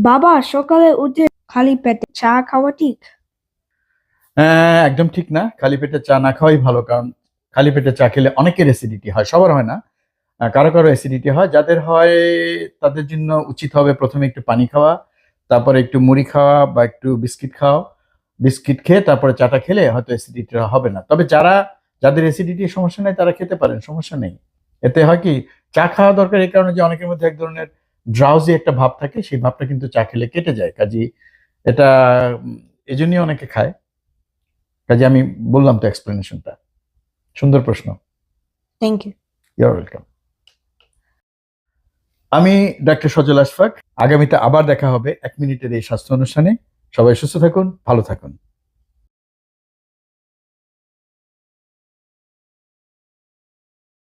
বাবা, সকালে উঠে খালি পেটে চা খাওয়া ঠিক? একদম ঠিক না। খালি পেটে চা না খাওয়াই ভালো, কারণ খালি পেটে চা খেলে অনেকের অ্যাসিডিটি হয়, সবার হয় না। কারো কারো অ্যাসিডিটি হয়, যাদের হয় তাদের জন্য উচিত হবে প্রথমে একটু পানি খাওয়া, তারপরে একটু মুড়ি খাওয়া বা একটু বিস্কিট খাও। বিস্কিট খেয়ে তারপরে চাটা খেলে হয়তো অ্যাসিডিটি হবে না। তবে যাদের অ্যাসিডিটির সমস্যা নেই তারা খেতে পারেন, সমস্যা নেই। এতে হয় কি, চা খাওয়া দরকার এই কারণে যে অনেকের মধ্যে এক ধরনের ড্রাউজি একটা ভাব থাকে, সেই ভাবটা কিন্তু চা খেলে কেটে যায়। কাজে এটা এজন্যই অনেকে খায়। কাজে আমি বললাম তো এক্সপ্লেনেশনটা। সুন্দর প্রশ্ন। Thank you. Your welcome. আমি ডাক্তার সজল আশফাক। আগামীতে আবার দেখা হবে 1 মিনিটের এই স্বাস্থ্য অনুষ্ঠানে। সবাই সুস্থ থাকুন, ভালো থাকুন।